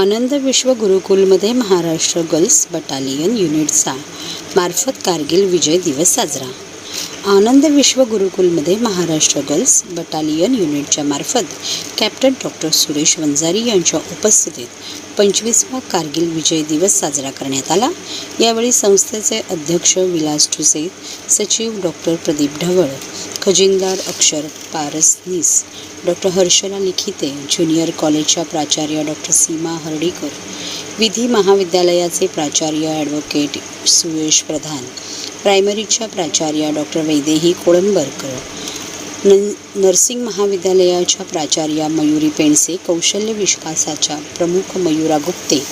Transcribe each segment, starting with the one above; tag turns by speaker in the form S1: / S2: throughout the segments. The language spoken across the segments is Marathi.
S1: आनंद विश्व गुरुकुलमध्ये महाराष्ट्र गर्ल्स बटालियन युनिटचा मार्फत कारगिल विजय दिवस साजरा. आनंद विश्व गुरुकुलमध्ये महाराष्ट्र गर्ल्स बटालियन युनिटच्या मार्फत कॅप्टन डॉक्टर सुरेश वंजारी यांच्या उपस्थितीत 25वा कारगिल विजय दिवस साजरा करण्यात आला. यावेळी संस्थेचे अध्यक्ष विलास ठुसे, सचिव डॉक्टर प्रदीप ढवळ, खजिनदार अक्षर पारसनीस, डॉक्टर हर्षला लिखिते, ज्युनियर कॉलेजच्या प्राचार्य डॉक्टर सीमा हर्डीकर, विधी महाविद्यालयाचे प्राचार्य ॲडव्होकेट सुयश प्रधान, प्रायमरीच्या प्राचार्या डॉक्टर वैदेही कोळंबरकर, नर्सिंग महाविद्यालयाच्या प्राचार्या मयुरी पेंडसे, कौशल्य विकासाच्या प्रमुख मयुरा गुप्ते,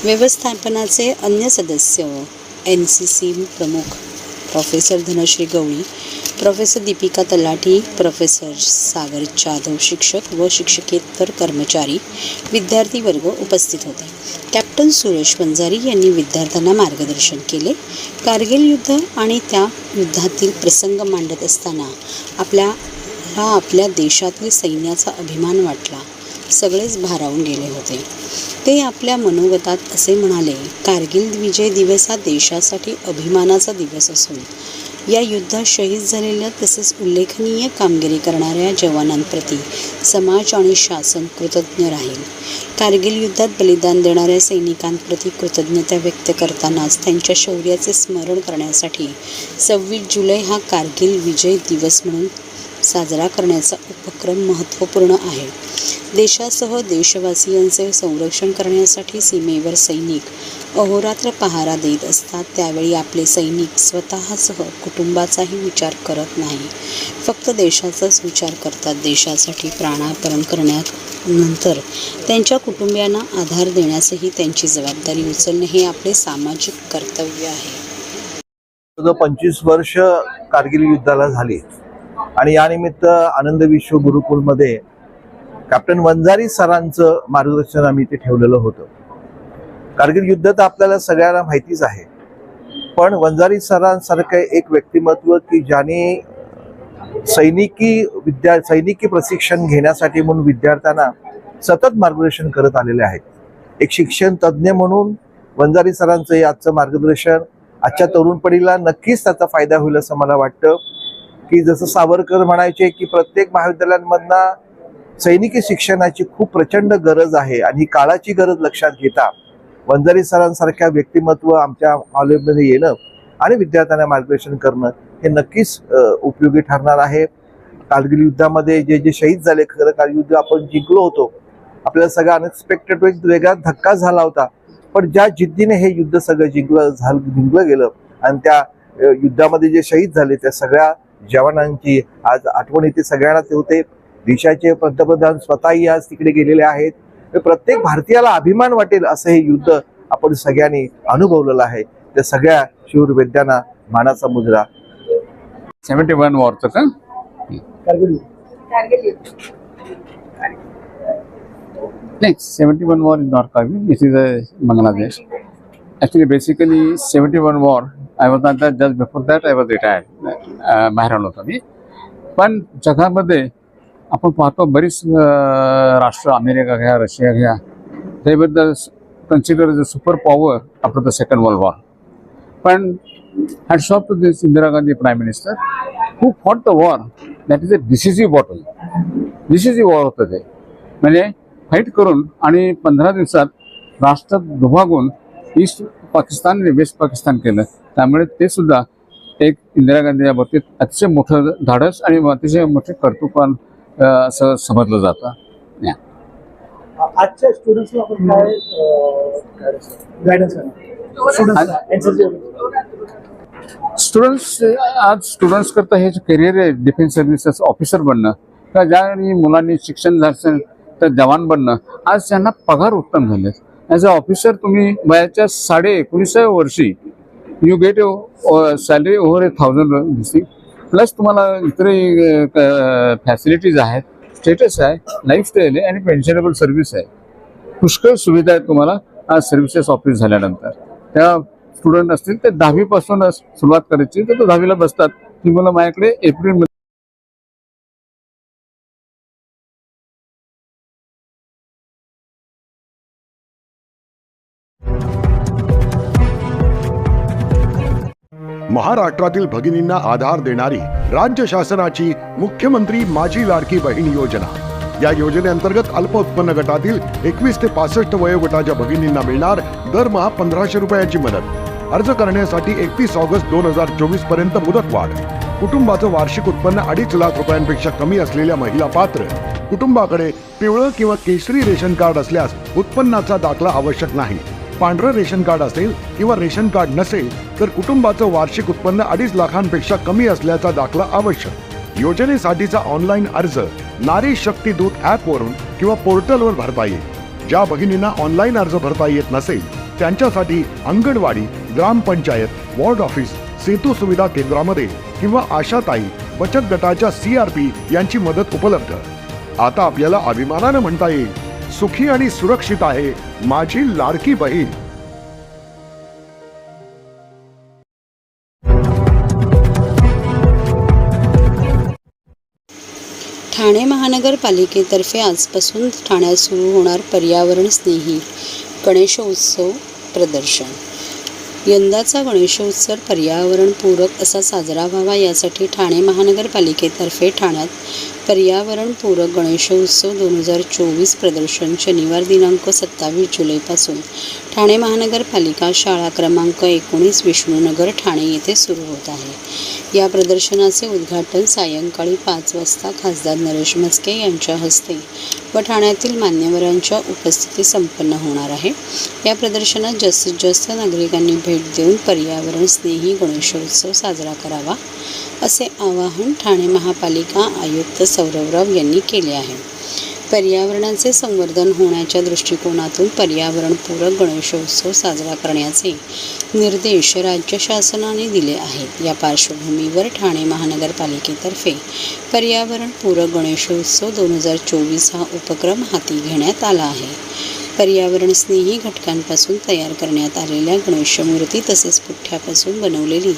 S1: व्यवस्थापनाचे अन्य सदस्य NCC प्रमुख प्रोफेसर धनश्री गवळी, प्रोफेसर दीपिका तलाठी, प्रोफेसर सागर जाधव, शिक्षक व शिक्षकेतर कर्मचारी, विद्यार्थी वर्ग उपस्थित होते. कॅप्टन सुरेश वंजारी यांनी विद्यार्थ्यांना मार्गदर्शन केले. कारगिल युद्ध आणि त्या युद्धातील प्रसंग मांडत असताना आपल्या देशातील सैन्याचा अभिमान वाटला. सगळेच भारावून गेले होते. ते आपल्या मनोगतात असे म्हणाले, कारगिल विजय दिवस हा देशासाठी अभिमानाचा दिवस असून या युद्धात शहीद झालेल्या तसेच उल्लेखनीय कामगिरी करणाऱ्या जवानांप्रती समाज आणि शासन कृतज्ञ राहील. कारगिल युद्धात बलिदान देणाऱ्या सैनिकांप्रती कृतज्ञता व्यक्त करतानाच त्यांच्या शौर्याचे स्मरण करण्यासाठी 26 जुलै हा कारगिल विजय दिवस म्हणून साजरा करण्याचा उपक्रम महत्त्वपूर्ण आहे. देशासह देशवासियांचे संरक्षण करण्यासाठी सीमेवर सैनिक अहोरात्र पहारा देत असतात. त्यावेळी आपले सैनिक स्वतःसह कुटुंबाचाही विचार करत नाही, फक्त देशाचाच विचार करतात. देशासाठी प्राणार्पण करण्यानंतर त्यांच्या कुटुंबियांना आधार देण्यासही त्यांची जबाबदारी उचलणे हे आपले सामाजिक कर्तव्य आहे.
S2: 25 वर्ष कारगिल युद्धाला झाली आणि यानिमित्त आनंद विश्व गुरुकुलमध्ये कॅप्टन वंजारी सरांचं मार्गदर्शन आम्ही इथे ठेवलेलं होतं. कारगिल युद्ध तर आपल्याला सगळ्यांना माहितीच आहे, पण वंजारी सरांसारखं एक व्यक्तिमत्व की ज्याने सैनिकी प्रशिक्षण घेण्यासाठी म्हणून विद्यार्थ्यांना सतत मार्गदर्शन करत आलेले आहेत. एक शिक्षण तज्ज्ञ म्हणून वंजारी सरांचं हे आजचं मार्गदर्शन आजच्या तरुण पिढीला नक्कीच त्याचा फायदा होईल असं मला वाटतं. की जसं सावरकर म्हणायचे की प्रत्येक महाविद्यालयांमधनं सैनिकी शिक्षणाची खूप प्रचंड गरज आहे आणि काळाची गरज लक्षात घेता वंजारी सरांसारख्या व्यक्तिमत्व आमच्या कॉलेजमध्ये येणं आणि विद्यार्थ्यांना मार्गदर्शन करणं हे नक्कीच उपयोगी ठरणार आहे. कारगिल युद्धामध्ये जे शहीद झाले, खरं कारगिल युद्ध आपण जिंकलो होतो. आपल्याला सगळं अनएक्सपेक्टेड वेगळा धक्का झाला होता, पण ज्या जिद्दीने हे युद्ध सगळं जिंकलं गेलं आणि त्या युद्धामध्ये जे शहीद झाले त्या सगळ्या जवानांची आज आठवण येते सगळ्यांना. ते होते देशाचे पंतप्रधान स्वतःही आज तिकडे गेलेले आहेत. प्रत्येक भारतीयाला अभिमान वाटेल असं हे युद्ध आपण सगळ्यांनी अनुभवलेलं आहे. त्या सगळ्या शूर वैद्यांना मानाचा मुजरा.
S3: 71 वॉरचं का नाही, 71 war is not Kargil, this is Bangladesh. Actually, basically 71 war, I was not that, just before that I was retired. बाहेर आलो होतो मी. पण जगामध्ये आपण पाहतो बरीच राष्ट्र, अमेरिका घ्या, रशिया घ्या, they were the considered the super power after the second world war. पण hats off to this Indira Gandhi Prime Minister who fought the war. That is a decisive battle. Decisive war होतं ते. म्हणजे फाईट करून आणि 15 दिवसात राष्ट्र दुभागून ईस्ट पाकिस्तान आणि वेस्ट पाकिस्तान केलं. त्यामुळे ते सुद्धा एक इंदिरा गांधी या बाबतीत अतिशय मोठं धाडस आणि अतिशय मोठे कर्तृत्वान असं समजलं जातं.
S4: आजच्या स्टुडंट्सला आपण काय गायडन्स
S3: स्टुडंट्स करता हे करिअर आहे डिफेन्स सर्व्हिसेस ऑफिसर बनणं, का ज्या मुलांनी शिक्षण झालं तर जवान बनणं. आज त्यांना पगार उत्तम झाले. ॲज अ ऑफिसर तुम्ही वयाच्या 19.5व्या वर्षी you get salary over 1000 plus तुम्हाला इतरही फॅसिलिटीज आहेत, स्टेटस आहे, लाईफस्टाईल आहे आणि पेन्शनेबल सर्व्हिस आहे. पुष्कळ सुविधा आहेत तुम्हाला आज सर्व्हिसेस ऑफिस झाल्यानंतर. त्या स्टुडंट असतील ते 10वी पासून सुरुवात करायची तर 10वीला बसतात. ती मुलं माझ्याकडे एप्रिल
S5: महाराष्ट्रातील भगिनींना आधार देणारी राज्य शासनाची मुख्यमंत्री माझी लाडकी बहीण योजना. या योजनेअंतर्गत अल्प उत्पन्न गटातील 21 ते 65 वयोगटाच्या भगिनींना मिळणार दरमहा 1500 रुपयाची मदत. अर्ज करण्यासाठी 31 ऑगस्ट 2024 पर्यंत मुदतवाढ. कुटुंबाचं वार्षिक उत्पन्न 2.5 लाख रुपयांपेक्षा कमी असलेल्या महिला पात्र. कुटुंबाकडे पिवळं किंवा केशरी रेशन कार्ड असल्यास उत्पन्नाचा दाखला आवश्यक नाही. पांढरं रेशन कार्ड असेल किंवा रेशन कार्ड नसेल तर कुटुंबाचं वार्षिक उत्पन्न 2.5 लाखांपेक्षा कमी असल्याचा दाखला आवश्यक. योजनेसाठीचा ऑनलाईन अर्ज नारी शक्ती दूत ॲपवरून किंवा पोर्टलवर भरता येईल. ज्या भगिनींना ऑनलाईन अर्ज भरता येत नसेल त्यांच्यासाठी अंगणवाडी, ग्रामपंचायत, वॉर्ड ऑफिस, सेतू सुविधा केंद्रामध्ये किंवा आशाताई बचत गटाच्या CRP यांची मदत उपलब्ध. आता आपल्याला अभिमानानं म्हणता येईल, सुखी आणि सुरक्षित आहे माझी लाडकी बहीण.
S1: ठाणे महानगरपालिकेतर्फे आजपासून ठाण्यात सुरू होणार पर्यावरण स्नेही गणेशोत्सव प्रदर्शन. यंदाचा गणेशोत्सव पर्यावरणपूरक असा साजरा व्हावा यासाठी ठाणे महानगरपालिकेतर्फे ठाण्यात पर्यावरणपूरक गणेशोत्सव 2024 प्रदर्शन शनिवार दिनांक 27 जुलैपासून ठाणे महानगरपालिका शाळा क्रमांक 19 विष्णुनगर ठाणे येथे सुरू होत आहे. या प्रदर्शनाचे उद्घाटन सायंकाळी 5 वाजता खासदार नरेश म्हस्के यांच्या हस्ते व ठाण्यातील मान्यवरांच्या उपस्थितीत संपन्न होणार आहे. या प्रदर्शनात जास्तीत जास्त नागरिकांनी भेट देऊन पर्यावरण स्नेही गणेशोत्सव साजरा करावा असे आवाहन ठाणे महापालिका आयुक्त सौरभराव यांनी केले आहे. पर्यावरणाचे संवर्धन होण्याच्या दृष्टिकोनातून पर्यावरणपूरक गणेशोत्सव साजरा करण्याचे निर्देश राज्य शासनाने दिले आहेत. या पार्श्वभूमीवर ठाणे महानगरपालिकेतर्फे पर्यावरणपूरक गणेशोत्सव 2024 हा उपक्रम हाती घेण्यात आला आहे. पर्यावरणस्नेही घटकांपासून तयार करण्यात आलेल्या गणेशमूर्ती तसेच पुठ्ठ्यापासून बनवलेली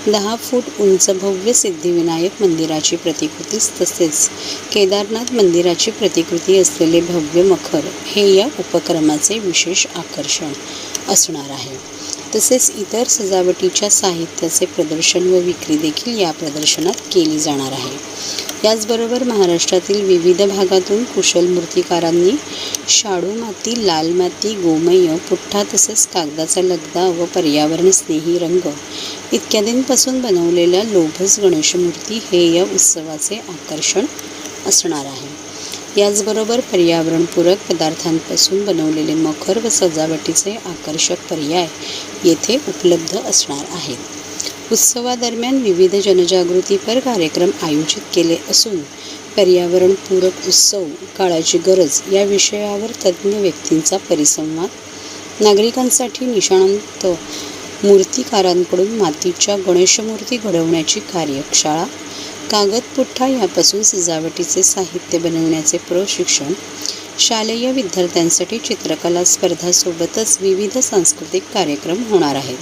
S1: 10 फूट उंच भव्य सिद्धिविनायक मंदिराची प्रतिकृती तसेच केदारनाथ मंदिराची प्रतिकृती असलेले भव्य मखर हे या उपक्रमाचे विशेष आकर्षण असणार आहे. तसेच इतर सजावटीच्या साहित्याचे प्रदर्शन व विक्री देखील या प्रदर्शनात केली जाणार आहे. याचबरोबर महाराष्ट्रातील विविध भागातून कुशल मूर्तिकारांनी शाडू माती, लाल माती, गोमय, पुठ्ठा तसेच कागदाचा लगदा व पर्यावरणस्नेही रंग इत्यादींपासून बनवलेल्या लोभस गणेशमूर्ती हे या उत्सवाचे आकर्षण असणार आहे. याचबरोबर पर्यावरणपूरक पदार्थांपासून बनवलेले मखर व सजावटीचे आकर्षक पर्याय येथे उपलब्ध असणार आहेत. उत्सवादरम्यान विविध जनजागृतीपर कार्यक्रम आयोजित केले असून पर्यावरणपूरक उत्सव काळाची गरज या विषयावर तज्ज्ञ व्यक्तींचा परिसंवाद, नागरिकांसाठी निष्णात मूर्तिकारांकडून मातीच्या गणेशमूर्ती घडवण्याची कार्यशाळा, कागदपुठ्ठा यापासून सजावटीचे साहित्य बनवण्याचे प्रशिक्षण, शालेय विद्यार्थ्यांसाठी चित्रकला स्पर्धासोबतच विविध सांस्कृतिक कार्यक्रम होणार आहेत.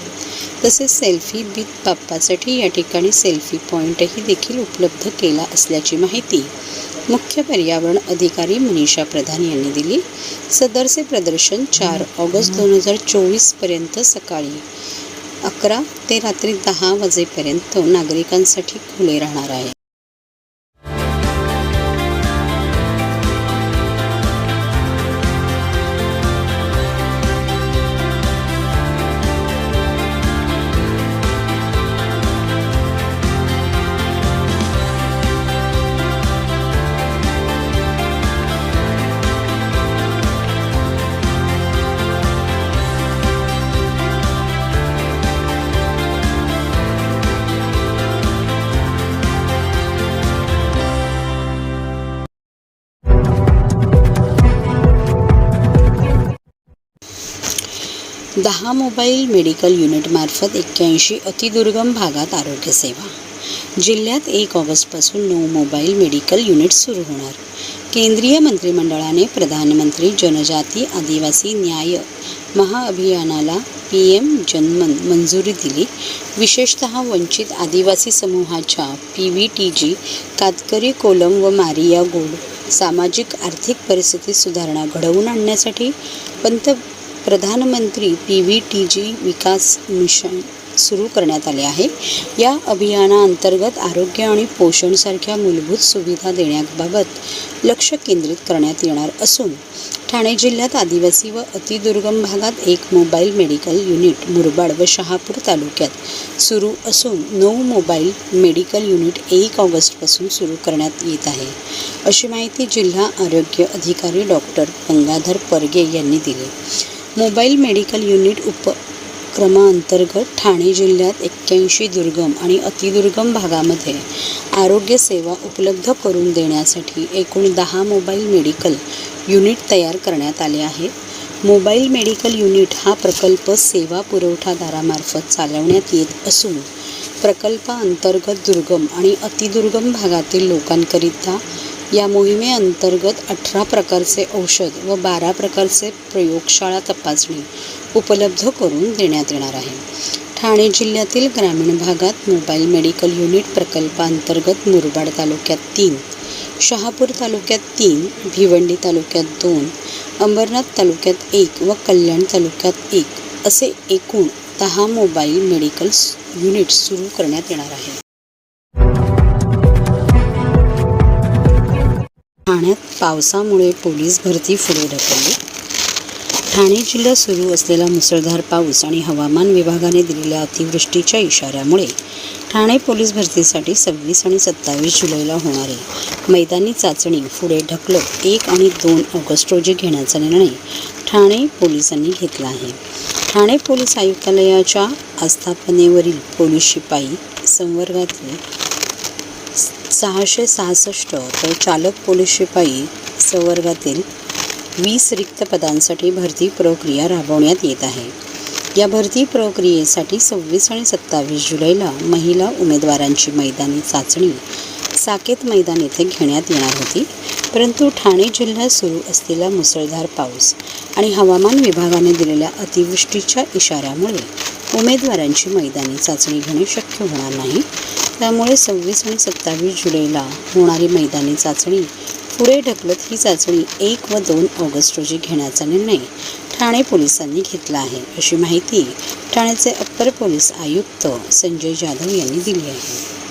S1: तसेच सेल्फी विथ बाप्पासाठी या ठिकाणी सेल्फी पॉईंटही देखील उपलब्ध केला असल्याची माहिती मुख्य पर्यावरण अधिकारी मनीषा प्रधान यांनी दिली. सदरचे प्रदर्शन 4 ऑगस्ट 2024 पर्यंत सकाळी 11 ते रात्री 10 वाजेपर्यंत नागरिकांसाठी खुले राहणार आहे. दहा मोबाईल मेडिकल युनिटमार्फत 81 अतिदुर्गम भागात आरोग्यसेवा. जिल्ह्यात 1 ऑगस्टपासून 9 मोबाईल मेडिकल युनिट सुरू होणार. केंद्रीय मंत्रिमंडळाने प्रधानमंत्री जनजाती आदिवासी न्याय महाअभियानाला PM जनमन मंजुरी दिली. विशेषतः वंचित आदिवासी समूहाच्या PVTG, कातकरी कोलम व मारिया गोड सामाजिक आर्थिक परिस्थितीत सुधारणा घडवून आणण्यासाठी प्रधानमंत्री PVTG विकास मिशन सुरू करण्यात आले आहे. या अभियानाअंतर्गत आरोग्य आणि पोषणसारख्या मूलभूत सुविधा देण्याबाबत लक्ष केंद्रित करण्यात येणार असून ठाणे जिल्ह्यात आदिवासी व अतिदुर्गम भागात एक मोबाईल मेडिकल युनिट मुरबाड व शहापूर तालुक्यात सुरू असून 9 मोबाईल मेडिकल युनिट 1 ऑगस्टपासून सुरू करण्यात येत आहे, अशी माहिती जिल्हा आरोग्य अधिकारी डॉक्टर गंगाधर परगे यांनी दिली. मोबाईल मेडिकल युनिट उपक्रमाअंतर्गत ठाणे जिल्ह्यात 81 दुर्गम आणि अतिदुर्गम भागामध्ये आरोग्य सेवा उपलब्ध करून देण्यासाठी एकूण 10 मोबाईल मेडिकल युनिट तयार करण्यात आले आहेत. मोबाईल मेडिकल युनिट हा प्रकल्प सेवा पुरवठादारामार्फत चालवण्यात येत असून प्रकल्पाअंतर्गत दुर्गम आणि अतिदुर्गम भागातील लोकांकरिता या मोहिमेअंतर्गत 18 प्रकारचे औषध व 12 प्रकारचे प्रयोगशाळा तपासणी उपलब्ध करून देण्यात येणार आहे. ठाणे जिल्ह्यातील ग्रामीण भागात मोबाईल मेडिकल युनिट प्रकल्पाअंतर्गत मुरबाड तालुक्यात 3, शहापूर तालुक्यात 3, भिवंडी तालुक्यात 2, अंबरनाथ तालुक्यात 1 व कल्याण तालुक्यात 1 असे एकूण 10 मोबाईल मेडिकल युनिट सुरू करण्यात येणार आहे. ठाण्यात पावसामुळे पोलीस भरती पुढे ढकलली. ठाणे जिल्ह्यात सुरू असलेला मुसळधार पाऊस आणि हवामान विभागाने दिलेल्या अतिवृष्टीच्या इशाऱ्यामुळे ठाणे पोलीस भरतीसाठी 26 आणि 27 जुलैला होणारी मैदानी चाचणी पुढे ढकलत 1 आणि 2 ऑगस्ट रोजी घेण्याचा निर्णय ठाणे पोलिसांनी घेतला आहे. ठाणे पोलीस आयुक्तालयाच्या आस्थापनेवरील पोलीस शिपाई संवर्गातील 666 तर चालक पोलीस शिपाई संवर्गातील 20 रिक्त पदांसाठी भरती प्रक्रिया राबवण्यात येत आहे. या भरती प्रक्रियेसाठी 26 आणि 27 जुलैला महिला उमेदवारांची मैदानी चाचणी साकेत मैदान येथे घेण्यात येणार होती, परंतु ठाणे जिल्ह्यात सुरू असलेला मुसळधार पाऊस आणि हवामान विभागाने दिलेल्या अतिवृष्टीच्या इशाऱ्यामुळे उमेदवारांची मैदानी चाचणी घेणे शक्य होणार नाही. त्यामुळे 26 आणि 27 जुलैला होणारी मैदानी चाचणी पुढे ढकलत ही चाचणी 1 व 2 ऑगस्ट रोजी घेण्याचा निर्णय ठाणे पोलिसांनी घेतला आहे, अशी माहिती ठाण्याचे अप्पर पोलीस आयुक्त संजय जाधव यांनी दिली आहे.